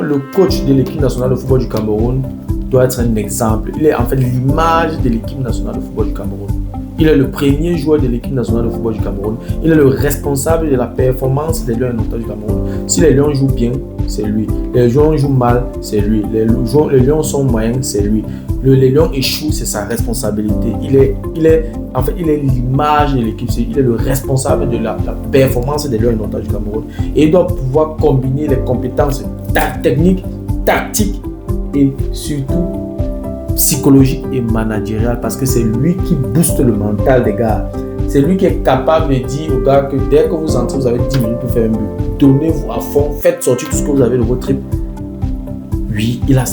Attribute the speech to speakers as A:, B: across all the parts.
A: le coach de l'équipe nationale de football du Cameroun doit être un exemple. Il est en fait l'image de l'équipe nationale de football du Cameroun. Il est le premier joueur de l'équipe nationale de football du Cameroun. Il est le responsable de la performance des Lions indomptables du Cameroun. Si les Lions jouent bien, c'est lui. Les Lions jouent mal, c'est lui. Les Lions sont moyens, c'est lui. Les Lions échouent, c'est sa responsabilité. Il est l'image de l'équipe. Il est le responsable de la performance des Lions indomptables du Cameroun. Et il doit pouvoir combiner les compétences techniques, tactiques et surtout psychologique et managérial, parce que c'est lui qui booste le mental des gars. C'est lui qui est capable de dire aux gars que dès que vous entrez, vous avez 10 minutes pour faire un but. Donnez-vous à fond, faites sortir tout ce que vous avez de votre trip. Oui, il a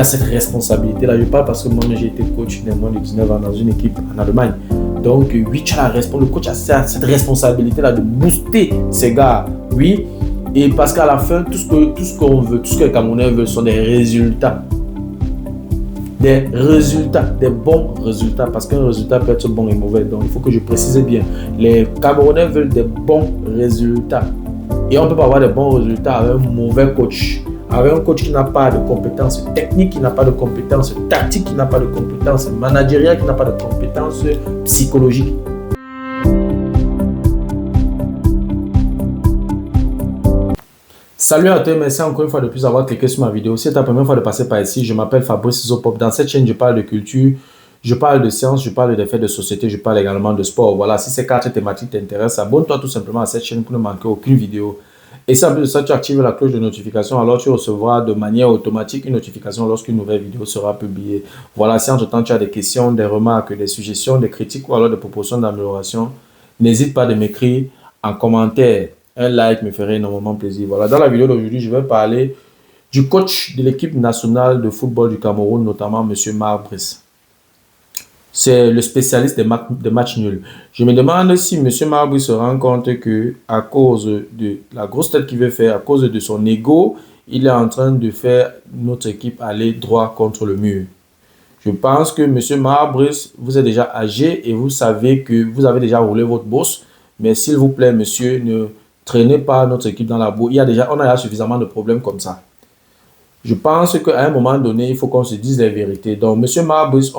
A: cette responsabilité-là. Je parle parce que moi, j'ai été coach de moins de 19 ans dans une équipe en Allemagne. Donc, oui, le coach a cette responsabilité-là de booster ces gars. Oui, et parce qu'à la fin, tout ce qu'on veut, tout ce que les Camerounais veulent sont des résultats. Des bons résultats, parce qu'un résultat peut être bon et mauvais. Donc, il faut que je précise bien. Les Camerounais veulent des bons résultats. Et on ne peut pas avoir des bons résultats avec un mauvais coach. Avec un coach qui n'a pas de compétences techniques, qui n'a pas de compétences tactiques, qui n'a pas de compétences managériales, qui n'a pas de compétences psychologiques. Salut à tous, merci encore une fois de plus d'avoir cliqué sur ma vidéo. Si c'est ta première fois de passer par ici, je m'appelle Fabrice Zopop. Dans cette chaîne, je parle de culture, je parle de sciences, je parle des faits de société, je parle également de sport. Voilà, si ces 4 thématiques t'intéressent, abonne-toi tout simplement à cette chaîne pour ne manquer aucune vidéo. Et si en plus de ça, tu actives la cloche de notification, alors tu recevras de manière automatique une notification lorsqu'une nouvelle vidéo sera publiée. Voilà, si entre-temps tu as des questions, des remarques, des suggestions, des critiques ou alors des propositions d'amélioration, n'hésite pas de m'écrire en commentaire. Un like me ferait énormément plaisir. Voilà, dans la vidéo d'aujourd'hui, je vais parler du coach de l'équipe nationale de football du Cameroun, notamment M. Marc Brice. C'est le spécialiste des matchs nuls. Je me demande si M. Marc Brice se rend compte qu'à cause de la grosse tête qu'il veut faire, à cause de son ego, il est en train de faire notre équipe aller droit contre le mur. Je pense que M. Marc Brice, vous êtes déjà âgé et vous savez que vous avez déjà roulé votre bosse. Mais s'il vous plaît, monsieur, ne traînez pas notre équipe dans la boue. On a déjà suffisamment de problèmes comme ça. Je pense qu'à un moment donné, il faut qu'on se dise les vérités. Donc, M. Marc Brice,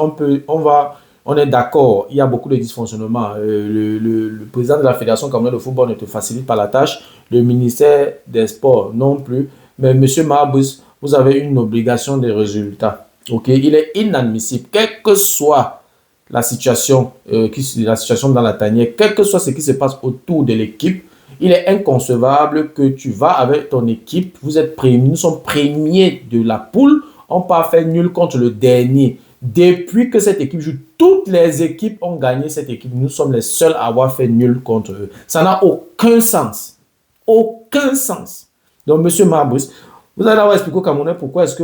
A: on est d'accord, il y a beaucoup de dysfonctionnements. Le président de la Fédération camerounaise de football ne te facilite pas la tâche. Le ministère des Sports non plus. Mais M. Marc Brice, vous avez une obligation de résultats. Okay? Il est inadmissible, quelle que soit la situation dans la tanière, quel que soit ce qui se passe autour de l'équipe, il est inconcevable que tu vas avec ton équipe, nous sommes premiers de la poule, on peut faire nul contre le dernier. Depuis que cette équipe joue, toutes les équipes ont gagné cette équipe. Nous sommes les seuls à avoir fait nul contre eux. Ça n'a aucun sens. Aucun sens. Donc, M. Marc Brice, vous allez avoir expliqué aux Camerounais pourquoi est-ce que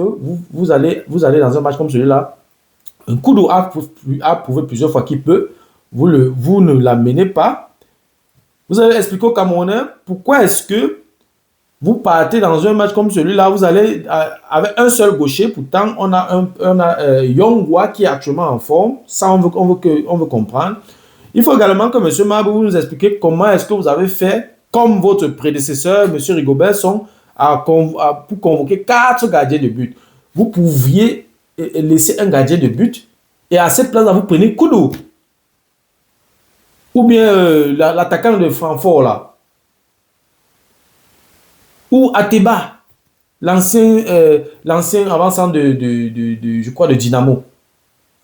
A: vous allez dans un match comme celui-là. Un coup d'eau a prouvé plusieurs fois qu'il peut. Vous ne l'amenez pas. Vous avez expliqué aux Camerounais pourquoi est-ce que vous partez dans un match comme celui-là, vous allez avec un seul gaucher. Pourtant, on a Yongwa qui est actuellement en forme. Ça, on veut comprendre. Il faut également que M. Marc vous nous explique comment est-ce que vous avez fait, comme votre prédécesseur, M. Rigobert, pour convoquer 4 gardiens de but. Vous pouviez laisser un gardien de but et à cette place-là, vous prenez Koudou. Ou bien l'attaquant de Francfort là. Ou Ateba, l'ancien avançant je crois, de Dynamo.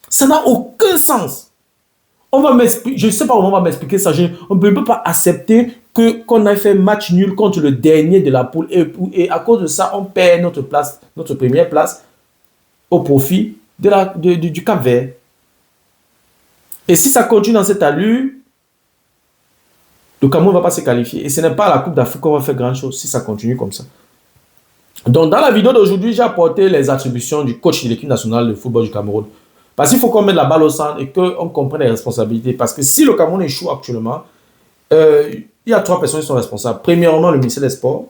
A: Ça n'a aucun sens. Je ne sais pas comment on va m'expliquer ça. On ne peut pas accepter qu'on ait fait match nul contre le dernier de la poule. Et à cause de ça, on perd notre première place au profit du Cap-Vert. Et si ça continue dans cette allure, le Cameroun ne va pas se qualifier. Et ce n'est pas à la Coupe d'Afrique qu'on va faire grand chose si ça continue comme ça. Donc, dans la vidéo d'aujourd'hui, j'ai apporté les attributions du coach de l'équipe nationale de football du Cameroun. Parce qu'il faut qu'on mette la balle au centre et qu'on comprenne les responsabilités. Parce que si le Cameroun échoue actuellement, il y a 3 personnes qui sont responsables. Premièrement, le ministère des Sports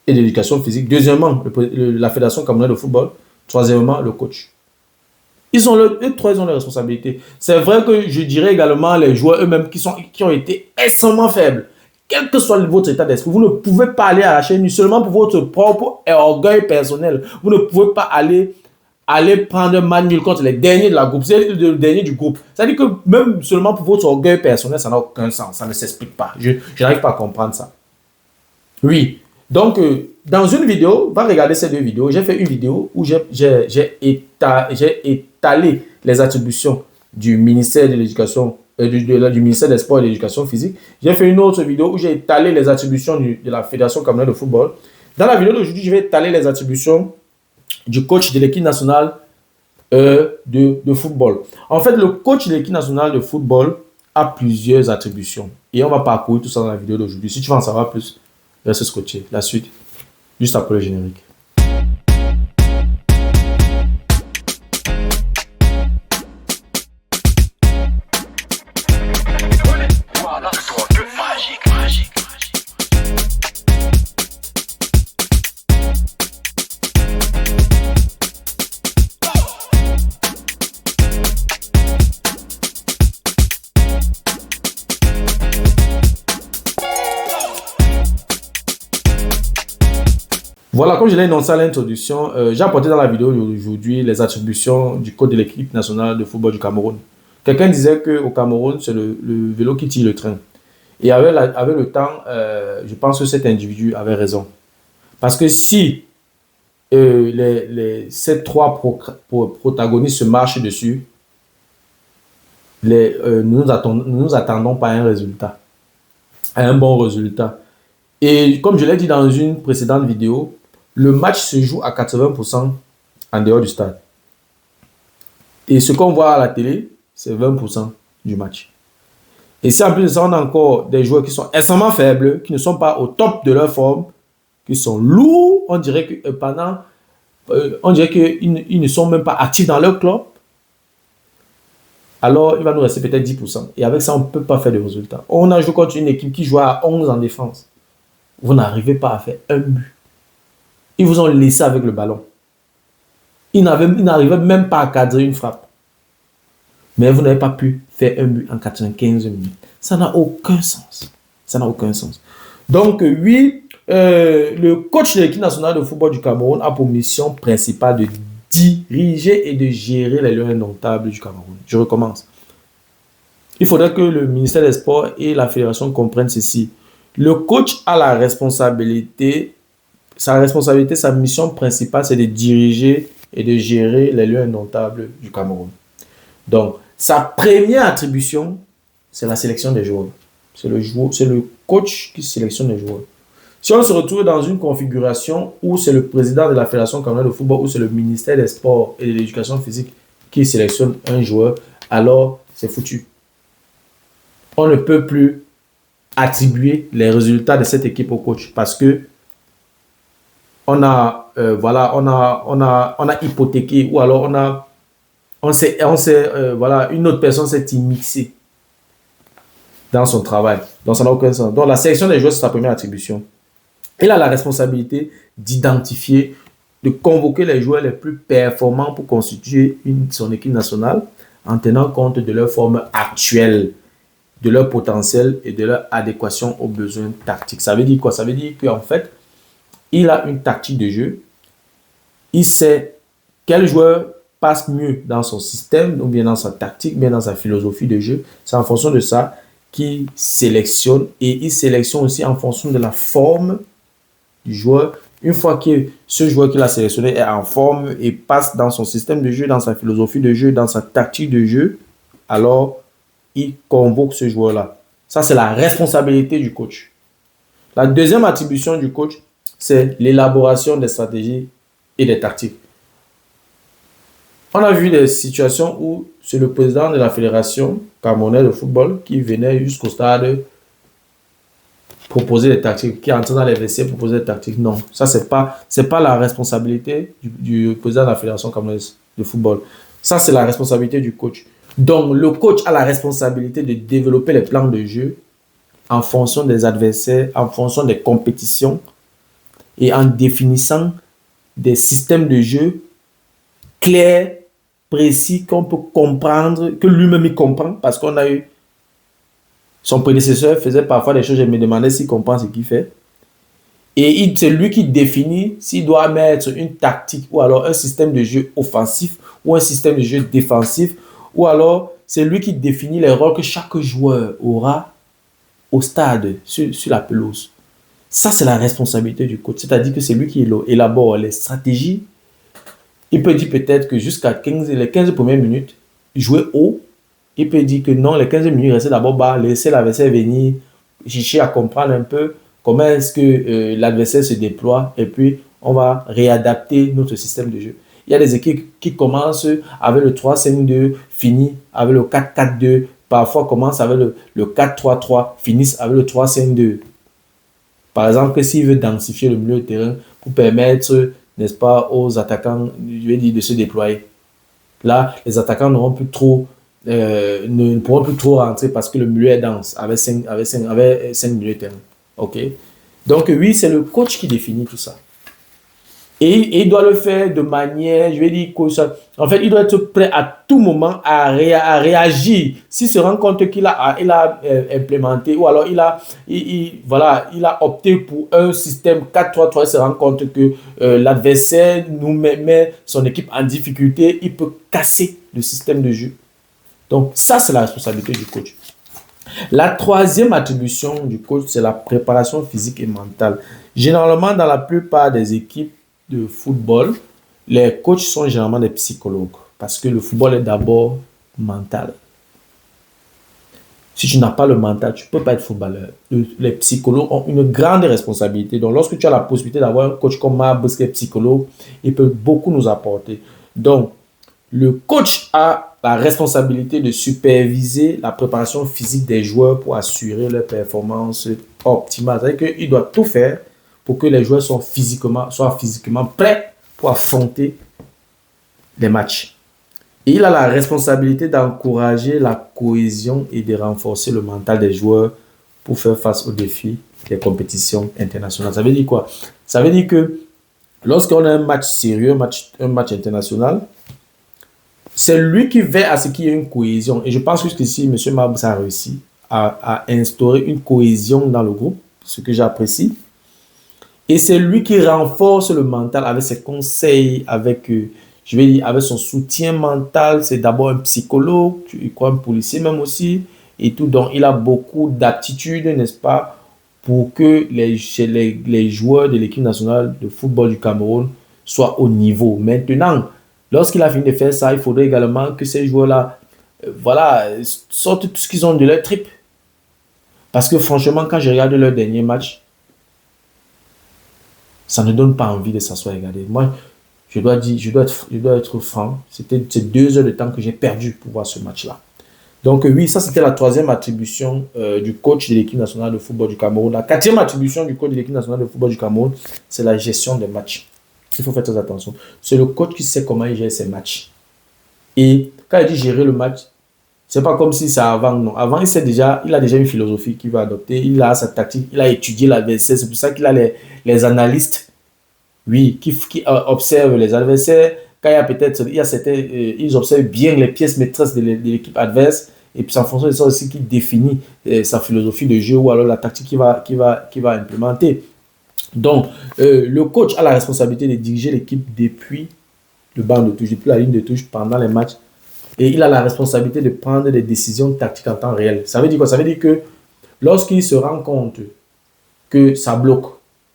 A: et de l'Éducation physique. Deuxièmement, la Fédération camerounaise de football. Troisièmement, le coach. Eux 3, ils ont les responsabilités. C'est vrai que je dirais également les joueurs eux-mêmes qui ont été extrêmement faibles. quel que soit votre état d'esprit, vous ne pouvez pas aller arracher une nuit seulement pour votre propre orgueil personnel. Vous ne pouvez pas aller prendre un match nul contre les derniers de la groupe, c'est le dernier du groupe. C'est-à-dire que même seulement pour votre orgueil personnel, ça n'a aucun sens, ça ne s'explique pas. Je n'arrive pas à comprendre ça. Oui, donc dans une vidéo, va regarder ces deux vidéos. J'ai fait une vidéo où j'ai étalé les attributions du ministère de l'Éducation, du ministère des Sports et de l'Éducation physique. J'ai fait une autre vidéo où j'ai étalé les attributions de la Fédération camerounaise de football. Dans la vidéo d'aujourd'hui, je vais étaler les attributions du coach de l'équipe nationale de football. En fait, le coach de l'équipe nationale de football a plusieurs attributions. Et on va parcourir tout ça dans la vidéo d'aujourd'hui. Si tu veux en savoir plus, reste scotché. La suite, juste après le générique. Voilà, comme je l'ai annoncé à l'introduction, j'ai apporté dans la vidéo d'aujourd'hui les attributions du code de l'équipe nationale de football du Cameroun. Quelqu'un disait qu'au Cameroun, c'est le vélo qui tire le train. Et avec le temps, je pense que cet individu avait raison. Parce que si ces trois protagonistes se marchent dessus, nous nous attendons pas à un résultat, à un bon résultat. Et comme je l'ai dit dans une précédente vidéo, le match se joue à 80% en dehors du stade. Et ce qu'on voit à la télé, c'est 20% du match. Et si en plus de ça, on a encore des joueurs qui sont extrêmement faibles, qui ne sont pas au top de leur forme, qui sont lourds, on dirait que qu'ils ne sont même pas actifs dans leur club, alors il va nous rester peut-être 10%. Et avec ça, on ne peut pas faire de résultats. On a joué contre une équipe qui joue à 11 en défense. Vous n'arrivez pas à faire un but. Ils vous ont laissé avec le ballon. Ils n'arrivaient même pas à cadrer une frappe. Mais vous n'avez pas pu faire un but en 95 minutes. Ça n'a aucun sens. Ça n'a aucun sens. Donc, oui, le coach de l'équipe nationale de football du Cameroun a pour mission principale de diriger et de gérer les lions indomptables du Cameroun. Je recommence. Il faudrait que le ministère des Sports et la fédération comprennent ceci. Le coach a la responsabilité, sa mission principale, c'est de diriger et de gérer les lieux indomptables du Cameroun. Donc, sa première attribution, c'est la sélection des joueurs. C'est le coach qui sélectionne les joueurs. Si on se retrouve dans une configuration où c'est le président de la Fédération camerounaise de football, où c'est le ministère des Sports et de l'Éducation physique qui sélectionne un joueur, alors c'est foutu. On ne peut plus attribuer les résultats de cette équipe au coach parce que on a hypothéqué ou alors une autre personne s'est immixée dans son travail. Donc ça n'a aucun sens. Donc la sélection des joueurs, c'est sa première attribution. Il a la responsabilité d'identifier, de convoquer les joueurs les plus performants pour constituer son équipe nationale en tenant compte de leur forme actuelle, de leur potentiel et de leur adéquation aux besoins tactiques. Ça veut dire quoi? Ça veut dire qu'en fait, il a une tactique de jeu. Il sait quel joueur passe mieux dans son système, ou bien dans sa tactique, bien dans sa philosophie de jeu. C'est en fonction de ça qu'il sélectionne et il sélectionne aussi en fonction de la forme du joueur. Une fois que ce joueur qu'il a sélectionné est en forme et passe dans son système de jeu, dans sa philosophie de jeu, dans sa tactique de jeu, alors il convoque ce joueur-là. Ça, c'est la responsabilité du coach. La deuxième attribution du coach, c'est l'élaboration des stratégies et des tactiques. On a vu des situations où c'est le président de la Fédération camerounaise de football qui venait jusqu'au stade proposer des tactiques, qui entrait dans les vestiaires proposer des tactiques. Non, ça, c'est pas la responsabilité du président de la Fédération camerounaise de football. Ça, c'est la responsabilité du coach. Donc, le coach a la responsabilité de développer les plans de jeu en fonction des adversaires, en fonction des compétitions et en définissant des systèmes de jeu clairs, précis, qu'on peut comprendre, que lui-même il comprend parce qu'on a eu Son prédécesseur faisait parfois des choses, je me demandais s'il comprend ce qu'il fait. Et c'est lui qui définit s'il doit mettre une tactique ou alors un système de jeu offensif ou un système de jeu défensif. Ou alors, c'est lui qui définit les rôles que chaque joueur aura au stade, sur la pelouse. Ça, c'est la responsabilité du coach. C'est-à-dire que c'est lui qui élabore les stratégies. Il peut dire peut-être que jusqu'à les 15 premières minutes, jouer haut. Il peut dire que non, les 15 minutes, rester d'abord bas, laisser l'adversaire venir, chercher à comprendre un peu comment est-ce que l'adversaire se déploie et puis on va réadapter notre système de jeu. Il y a des équipes qui commencent avec le 3-5-2, finissent avec le 4-4-2, parfois commencent avec le 4-3-3, finissent avec le 3-5-2. Par exemple, s'il veut densifier le milieu de terrain pour permettre, n'est-ce pas, aux attaquants, je vais dire, de se déployer. Là, les attaquants ne pourront plus trop rentrer parce que le milieu est dense avec 5 milieux de terrain. OK? Donc, oui, c'est le coach qui définit tout ça. Et il doit le faire de manière, je vais dire, en fait, il doit être prêt à tout moment à réagir. S'il se rend compte qu'il a implémenté ou alors il a opté pour un système 4-3-3, il se rend compte que l'adversaire nous met son équipe en difficulté, il peut casser le système de jeu. Donc, ça, c'est la responsabilité du coach. La troisième attribution du coach, c'est la préparation physique et mentale. Généralement, dans la plupart des équipes de football, les coachs sont généralement des psychologues parce que le football est d'abord mental. Si tu n'as pas le mental, tu ne peux pas être footballeur. Les psychologues ont une grande responsabilité. Donc, lorsque tu as la possibilité d'avoir un coach comme Marbus qui est psychologue, il peut beaucoup nous apporter. Donc, le coach a la responsabilité de superviser la préparation physique des joueurs pour assurer leur performance optimale. C'est-à-dire qu'il doit tout faire pour que les joueurs soient physiquement prêts pour affronter les matchs. Et il a la responsabilité d'encourager la cohésion et de renforcer le mental des joueurs pour faire face aux défis des compétitions internationales. Ça veut dire quoi? Ça veut dire que lorsqu'on a un match sérieux, un match international, c'est lui qui veille à ce qu'il y ait une cohésion. Et je pense que ici, M. Marbus a réussi à instaurer une cohésion dans le groupe, ce que j'apprécie. Et c'est lui qui renforce le mental avec ses conseils, avec son soutien mental. C'est d'abord un psychologue, je crois un policier même aussi, et tout. Donc, il a beaucoup d'aptitudes, n'est-ce pas, pour que les joueurs de l'équipe nationale de football du Cameroun soient au niveau. Maintenant, lorsqu'il a fini de faire ça, il faudrait également que ces joueurs-là, sortent tout ce qu'ils ont de leur trip. Parce que franchement, quand je regarde leur dernier match, ça ne donne pas envie de s'asseoir et regarder. Moi, je dois être franc. C'est 2 heures de temps que j'ai perdu pour voir ce match-là. Donc oui, ça c'était la troisième attribution du coach de l'équipe nationale de football du Cameroun. La quatrième attribution du coach de l'équipe nationale de football du Cameroun, c'est la gestion des matchs. Il faut faire très attention. C'est le coach qui sait comment il gère ses matchs. Et quand il dit gérer le match, c'est pas comme si c'est avant, non. Avant, il a déjà une philosophie qu'il va adopter. Il a sa tactique, il a étudié l'adversaire. C'est pour ça qu'il a les analystes, oui, qui observent les adversaires. Quand ils observent bien les pièces maîtresses de l'équipe adverse. Et puis, en fonction de ça aussi, qu'il définit sa philosophie de jeu ou alors la tactique qu'il va implémenter. Donc, le coach a la responsabilité de diriger l'équipe depuis le banc de touche, depuis la ligne de touche pendant les matchs. Et il a la responsabilité de prendre des décisions tactiques en temps réel. Ça veut dire quoi? Ça veut dire que lorsqu'il se rend compte que ça bloque,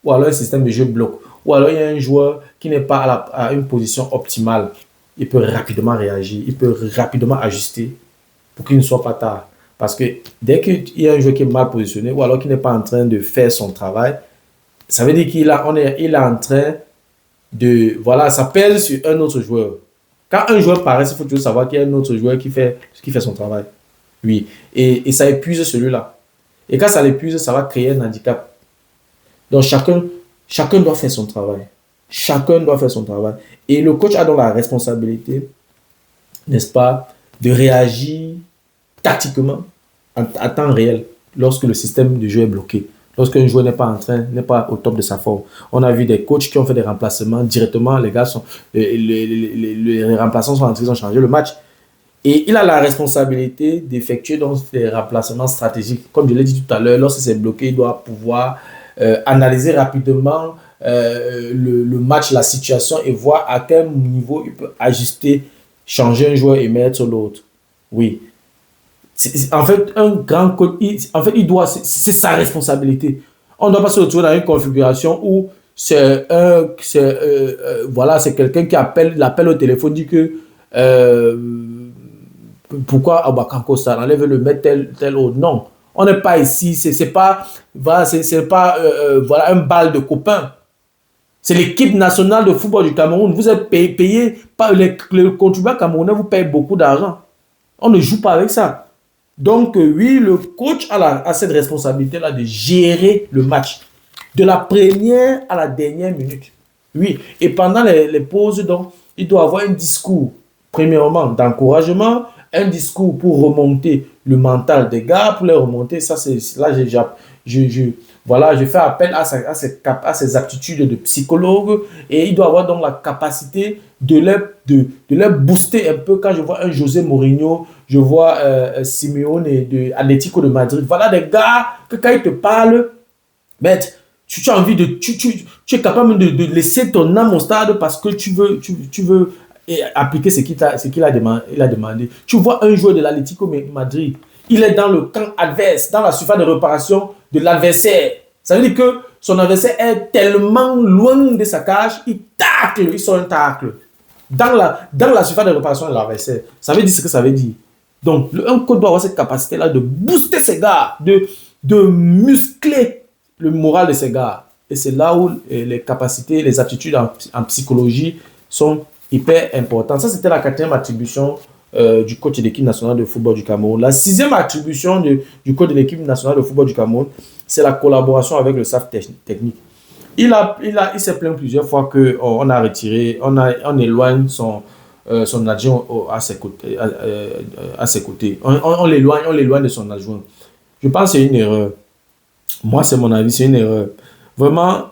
A: ou alors un système de jeu bloque, ou alors il y a un joueur qui n'est pas à une position optimale, il peut rapidement réagir, il peut rapidement ajuster pour qu'il ne soit pas tard. Parce que dès qu'il y a un joueur qui est mal positionné, ou alors qui n'est pas en train de faire son travail, ça veut dire qu'il est en train de... Voilà, ça pèse sur un autre joueur. Quand un joueur paraît, il faut toujours savoir qu'il y a un autre joueur qui fait son travail. Oui. Et ça épuise celui-là. Et quand ça l'épuise, ça va créer un handicap. Donc, chacun doit faire son travail. Chacun doit faire son travail. Et le coach a donc la responsabilité, n'est-ce pas, de réagir tactiquement à temps réel lorsque le système de jeu est bloqué. Lorsqu'un joueur n'est pas au top de sa forme. On a vu des coachs qui ont fait des remplacements directement. Les remplaçants sont entrés, ils ont changé le match. Et il a la responsabilité d'effectuer donc des remplacements stratégiques. Comme je l'ai dit tout à l'heure, lorsque c'est bloqué, il doit pouvoir analyser rapidement le match, la situation et voir à quel niveau il peut ajuster, changer un joueur et mettre l'autre. Oui. En fait, un grand coach, en fait, c'est sa responsabilité. On ne doit pas se retrouver dans une configuration où voilà, c'est quelqu'un qui l'appelle au téléphone, dit que pourquoi Abakanko ça enlève le mettre tel autre. Non, on n'est pas ici, c'est pas, voilà, c'est pas voilà, un bal de copains. C'est l'équipe nationale de football du Cameroun. Vous êtes payé par les contribuables camerounais, vous payez beaucoup d'argent. On ne joue pas avec ça. Donc, oui, le coach a cette responsabilité-là de gérer le match. De la première à la dernière minute. Oui, et pendant les pauses, donc, il doit avoir un discours, premièrement, d'encouragement, un discours pour remonter le mental des gars, pour les remonter. Ça, c'est là, voilà, je fais appel à ses aptitudes de psychologue et il doit avoir donc la capacité de les booster un peu. Quand je vois un José Mourinho, je vois Simeone de Atlético de Madrid. Voilà des gars que quand ils te parlent, ben, tu as envie tu es capable de laisser ton âme au stade parce que tu veux appliquer ce qu'il a demandé. Tu vois un joueur de l'Atlético Madrid, il est dans le camp adverse, dans la surface de réparation de l'adversaire. Ça veut dire que son adversaire est tellement loin de sa cage, il tacle, il sort un tacle. Dans la surface de réparation de l'adversaire. Ça veut dire ce que ça veut dire. Donc, un coach doit avoir cette capacité-là de booster ses gars, de muscler le moral de ces gars. Et c'est là où les capacités, les aptitudes en psychologie sont hyper importantes. Ça, c'était la 4e attribution du coach de l'équipe nationale de football du Cameroun. La 6e attribution du coach de l'équipe nationale de football du Cameroun, c'est la collaboration avec le staff technique. Il s'est plaint plusieurs fois qu'on a retiré, on éloigne son adjoint à ses côtés. On l'éloigne de son adjoint. Je pense que c'est une erreur. Moi, c'est mon avis, c'est une erreur. Vraiment,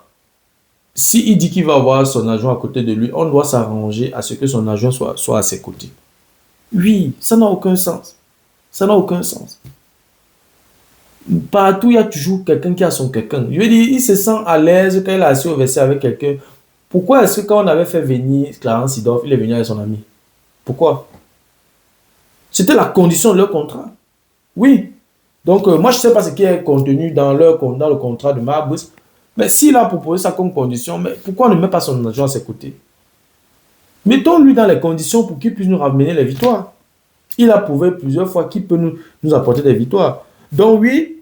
A: s'il dit qu'il va avoir son adjoint à côté de lui, on doit s'arranger à ce que son adjoint soit à ses côtés. Oui, ça n'a aucun sens. Ça n'a aucun sens. Partout, il y a toujours quelqu'un qui a son quelqu'un. Je veux dire, il se sent à l'aise quand il est assis au WC avec quelqu'un. Pourquoi est-ce que quand on avait fait venir Clarence Seedorf, il est venu avec son ami? Pourquoi? C'était la condition de leur contrat. Oui. Donc, moi, je ne sais pas ce qui est contenu dans le contrat de Marbus. Mais s'il a proposé ça comme condition, mais pourquoi on ne met pas son agent à ses côtés? Mettons-lui dans les conditions pour qu'il puisse nous ramener les victoires. Il a prouvé plusieurs fois qu'il peut nous apporter des victoires. Donc, oui,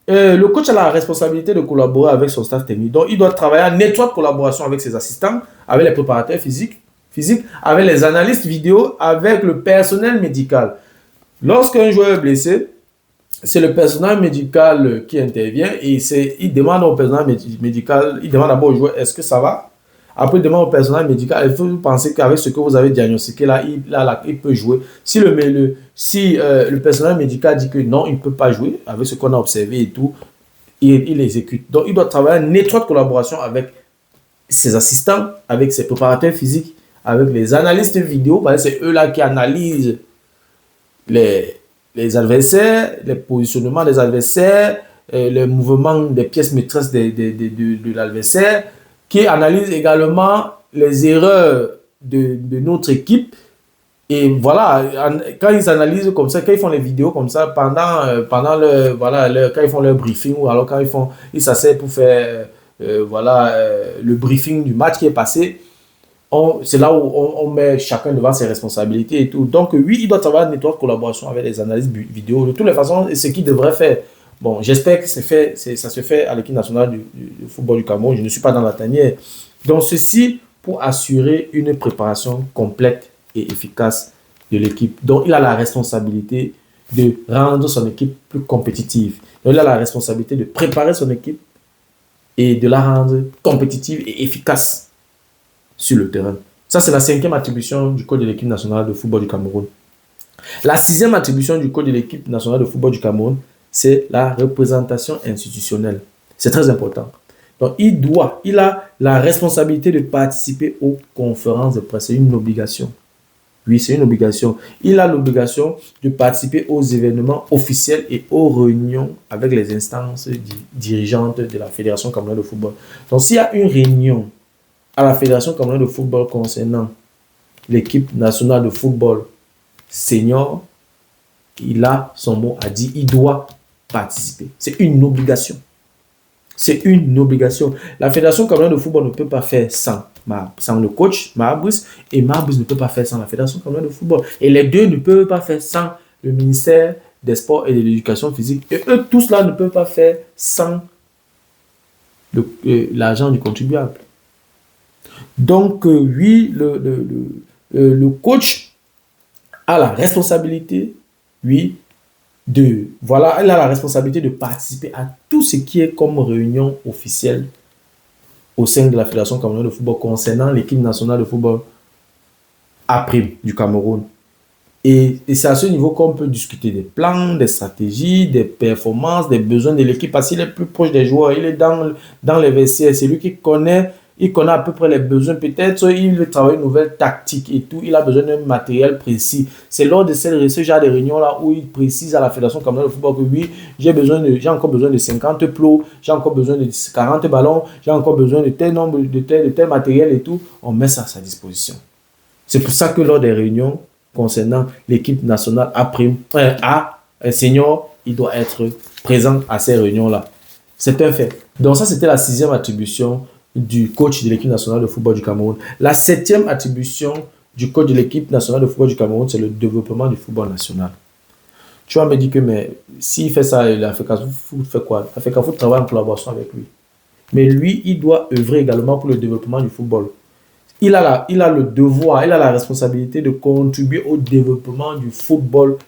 A: le coach a la responsabilité de collaborer avec son staff technique. Donc, il doit travailler en étroite collaboration avec ses assistants, avec les préparateurs physiques, avec les analystes vidéo, avec le personnel médical. Lorsqu'un joueur est blessé, c'est le personnel médical qui intervient et il demande au personnel médical, il demande d'abord au joueur, est-ce que ça va? Après, il demande au personnel médical, il faut penser qu'avec ce que vous avez diagnostiqué là, il peut jouer. Si le personnel médical dit que non, il ne peut pas jouer, avec ce qu'on a observé et tout, il exécute. Donc, il doit travailler en étroite collaboration avec ses assistants, avec ses préparateurs physiques, avec les analystes vidéo, parce que c'est eux là qui analysent les adversaires, les positionnements des adversaires, les mouvements des pièces maîtresses de l'adversaire, qui analysent également les erreurs de notre équipe. Et voilà, quand ils analysent comme ça, quand ils font les vidéos comme ça, quand ils font leur briefing, ou alors quand ils s'asseyent pour faire le briefing du match qui est passé, c'est là où on met chacun devant ses responsabilités et tout. Donc oui, il doit avoir une étroite collaboration avec les analystes vidéo. De toutes les façons, c'est ce qu'il devrait faire. Bon, j'espère que ça se fait à l'équipe nationale du football du Cameroun. Je ne suis pas dans la tanière. Donc ceci pour assurer une préparation complète et efficace de l'équipe. Donc il a la responsabilité de rendre son équipe plus compétitive. Donc il a la responsabilité de préparer son équipe et de la rendre compétitive et efficace sur le terrain. Ça, c'est la 5e attribution du coach de l'équipe nationale de football du Cameroun. La 6e attribution du coach de l'équipe nationale de football du Cameroun, c'est la représentation institutionnelle. C'est très important. Donc, il a la responsabilité de participer aux conférences de presse. C'est une obligation. Oui, c'est une obligation. Il a l'obligation de participer aux événements officiels et aux réunions avec les instances dirigeantes de la Fédération camerounaise de football. Donc, s'il y a une réunion à la Fédération camerounaise de football concernant l'équipe nationale de football senior, il a son mot à dire, il doit participer. C'est une obligation. C'est une obligation. La Fédération camerounaise de football ne peut pas faire sans le coach Mahabris, et Mahabris ne peut pas faire sans la Fédération camerounaise de football. Et les deux ne peuvent pas faire sans le ministère des Sports et de l'Éducation physique. Et eux, tout cela ne peut pas faire sans l'argent du contribuable. Donc, oui, le coach a la responsabilité, oui, voilà, elle a la responsabilité de participer à tout ce qui est comme réunion officielle au sein de la Fédération camerounaise de football concernant l'équipe nationale de football A' du Cameroun. Et c'est à ce niveau qu'on peut discuter des plans, des stratégies, des performances, des besoins de l'équipe, parce qu'il est plus proche des joueurs, il est dans les vestiaires, c'est lui qui connaît. Il connaît à peu près les besoins. Peut-être il veut travailler une nouvelle tactique et tout. Il a besoin d'un matériel précis. C'est lors de ce genre de réunions-là où il précise à la Fédération camerounaise de football que oui, j'ai encore besoin de 50 plots, j'ai encore besoin de 40 ballons, j'ai encore besoin de tel nombre, de tel matériel et tout. On met ça à sa disposition. C'est pour ça que lors des réunions concernant l'équipe nationale senior, il doit être présent à ces réunions-là. C'est un fait. Donc ça, c'était la 6e attribution du coach de l'équipe nationale de football du Cameroun. La 7e attribution du coach de l'équipe nationale de football du Cameroun, c'est le développement du football national. Tu vas me dire que mais s'il fait ça, l'Africa Foot fait quoi? L'Africa Foot travaille en collaboration avec lui. Mais lui, il doit œuvrer également pour le développement du football. Il a le devoir, il a la responsabilité de contribuer au développement du football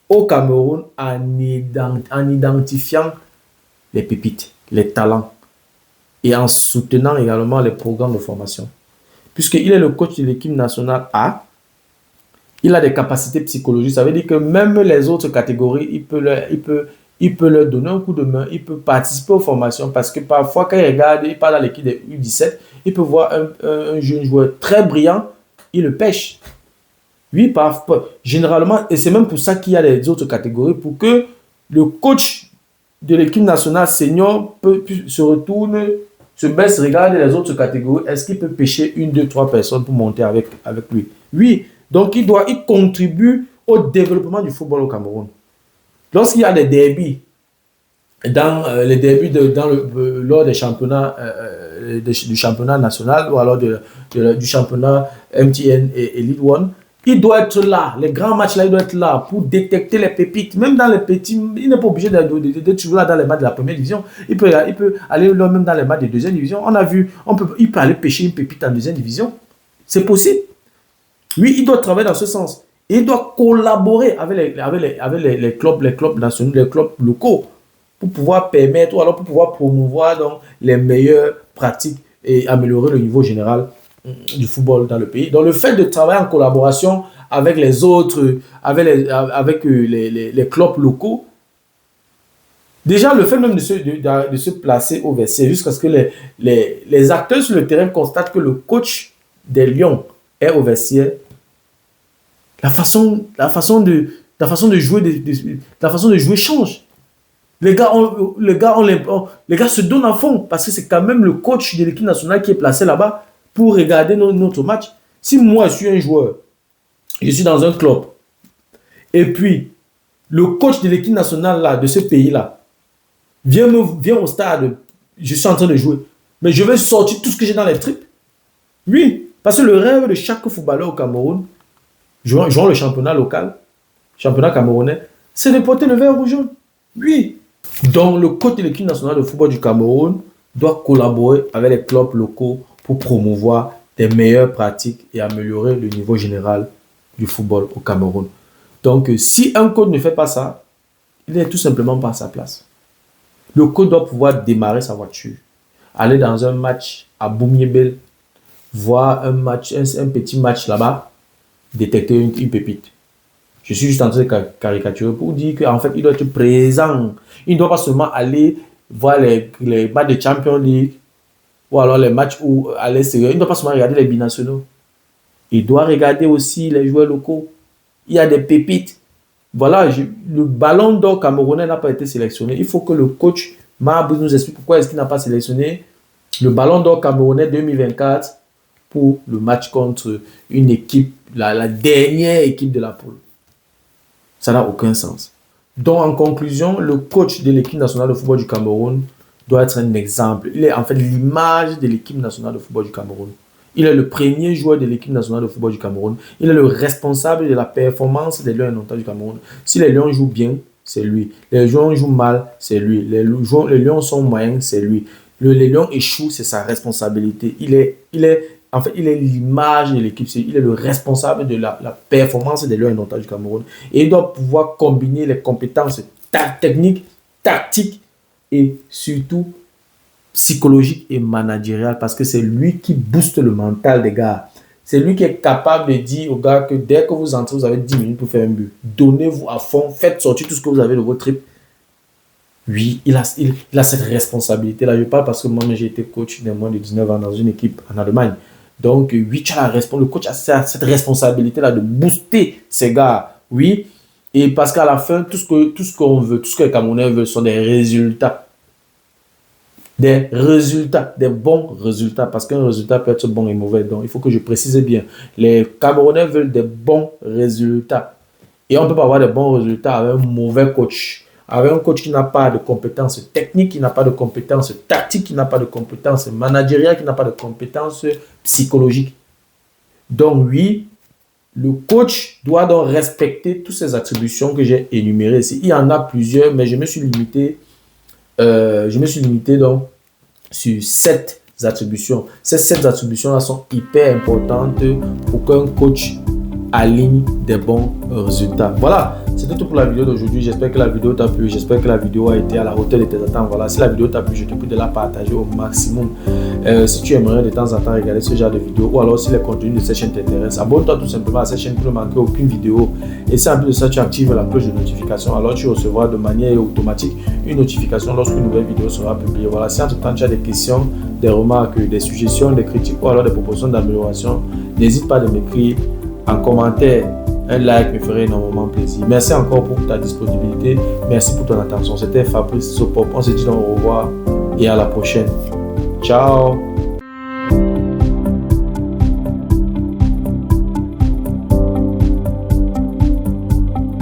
A: au Cameroun en identifiant les pépites, les talents, et en soutenant également les programmes de formation. Puisqu'il est le coach de l'équipe nationale A, il a des capacités psychologiques. Ça veut dire que même les autres catégories, il peut leur donner un coup de main, il peut participer aux formations. Parce que parfois, quand il regarde, il parle à l'équipe des U17, il peut voir un jeune joueur très brillant, il le pêche. Oui, parfois, généralement, et c'est même pour ça qu'il y a les autres catégories, pour que le coach de l'équipe nationale senior se retourne, se baisse, regarde les autres catégories. Est-ce qu'il peut pêcher 1, 2, 3 personnes pour monter avec lui? Oui. Donc, il contribue au développement du football au Cameroun. Lorsqu'il y a des derbies, lors des championnats, du championnat national ou alors du championnat MTN et League One, il doit être là. Les grands matchs là, il doit être là pour détecter les pépites. Même dans les petits, il n'est pas obligé d'être toujours là dans les matchs de la première division. Il peut aller là même dans les matchs de deuxième division. On a vu, il peut aller pêcher une pépite en deuxième division. C'est possible. Lui, il doit travailler dans ce sens. Il doit collaborer avec les clubs nationaux, les clubs locaux pour pouvoir permettre, ou alors pour pouvoir promouvoir donc, les meilleures pratiques et améliorer le niveau général du football dans le pays. Donc, le fait de travailler en collaboration avec les autres, avec les clubs locaux, déjà, le fait même de se placer au vestiaire jusqu'à ce que les acteurs sur le terrain constatent que le coach des Lions est au vestiaire, la façon de jouer change. Les gars se donnent à fond parce que c'est quand même le coach de l'équipe nationale qui est placé là-bas pour regarder notre match. Si moi je suis un joueur, je suis dans un club, et puis le coach de l'équipe nationale là, de ce pays-là vient au stade, je suis en train de jouer, mais je vais sortir tout ce que j'ai dans les tripes. Oui, parce que le rêve de chaque footballeur au Cameroun, jouant le championnat local, championnat camerounais, c'est de porter le vert ou jaune. Oui. Donc, le coach de l'équipe nationale de football du Cameroun doit collaborer avec les clubs locaux pour promouvoir des meilleures pratiques et améliorer le niveau général du football au Cameroun. Donc, si un coach ne fait pas ça, il n'est tout simplement pas à sa place. Le coach doit pouvoir démarrer sa voiture, aller dans un match à Boumiébel, voir un petit match là-bas, détecter une pépite. Je suis juste en train de caricaturer pour dire qu'en fait, il doit être présent. Il ne doit pas seulement aller voir les matchs de Champions League ou alors les matchs où à l'extérieur. Il ne doit pas seulement regarder les binationaux. Il doit regarder aussi les joueurs locaux. Il y a des pépites. Voilà, le ballon d'or camerounais n'a pas été sélectionné. Il faut que le coach Mabou nous explique pourquoi est-ce qu'il n'a pas sélectionné le ballon d'or camerounais 2024 pour le match contre une équipe, la dernière équipe de la poule. Ça n'a aucun sens. Donc, en conclusion, le coach de l'équipe nationale de football du Cameroun doit être un exemple. Il est en fait l'image de l'équipe nationale de football du Cameroun. Il est le premier joueur de l'équipe nationale de football du Cameroun. Il est le responsable de la performance des Lions indomptables du Cameroun. Si les Lions jouent bien, c'est lui. Les Lions jouent mal, c'est lui. Les Lions sont moyens, c'est lui. Les Lions échouent, c'est sa responsabilité. Il est l'image de l'équipe. Il est le responsable de la performance des Lions indomptables du Cameroun. Et il doit pouvoir combiner les compétences techniques, tactiques et surtout psychologique et managérial, parce que c'est lui qui booste le mental des gars. C'est lui qui est capable de dire aux gars que dès que vous entrez, vous avez 10 minutes pour faire un but. Donnez-vous à fond, faites sortir tout ce que vous avez de votre trip. Oui, il a cette responsabilité-là. Je parle parce que moi, j'ai été coach de moins de 19 ans dans une équipe en Allemagne. Donc, oui, le coach a cette responsabilité-là de booster ces gars. Oui, et parce qu'à la fin, tout ce qu'on veut, tout ce que les Camerounais veulent sont des résultats. Des résultats, des bons résultats, parce qu'un résultat peut être bon et mauvais. Donc, il faut que je précise bien. Les Camerounais veulent des bons résultats. Et on ne peut pas avoir des bons résultats avec un mauvais coach. Avec un coach qui n'a pas de compétences techniques, qui n'a pas de compétences tactiques, qui n'a pas de compétences managériales, qui n'a pas de compétences psychologiques. Donc, oui, le coach doit donc respecter toutes ces attributions que j'ai énumérées ici. Il y en a plusieurs, mais je me suis limité donc sur 7 attributions. Ces 7 attributions-là sont hyper importantes pour qu'un coach aligne des bons résultats. Voilà, c'était tout pour la vidéo d'aujourd'hui. J'espère que la vidéo t'a plu. J'espère que la vidéo a été à la hauteur de tes attentes. Voilà, si la vidéo t'a plu, je te prie de la partager au maximum. Si tu aimerais de temps en temps regarder ce genre de vidéos, ou alors si les contenus de cette chaîne t'intéressent, abonne-toi tout simplement à cette chaîne pour ne manquer aucune vidéo. Et si en plus de ça, tu actives la cloche de notification, alors tu recevras de manière automatique une notification lorsqu'une nouvelle vidéo sera publiée. Voilà, si en tout temps tu as des questions, des remarques, des suggestions, des critiques ou alors des propositions d'amélioration, n'hésite pas à m'écrire en commentaire. Un like me ferait énormément plaisir. Merci encore pour ta disponibilité. Merci pour ton attention. C'était Fabrice Sopop. On se dit donc au revoir et à la prochaine. Ciao.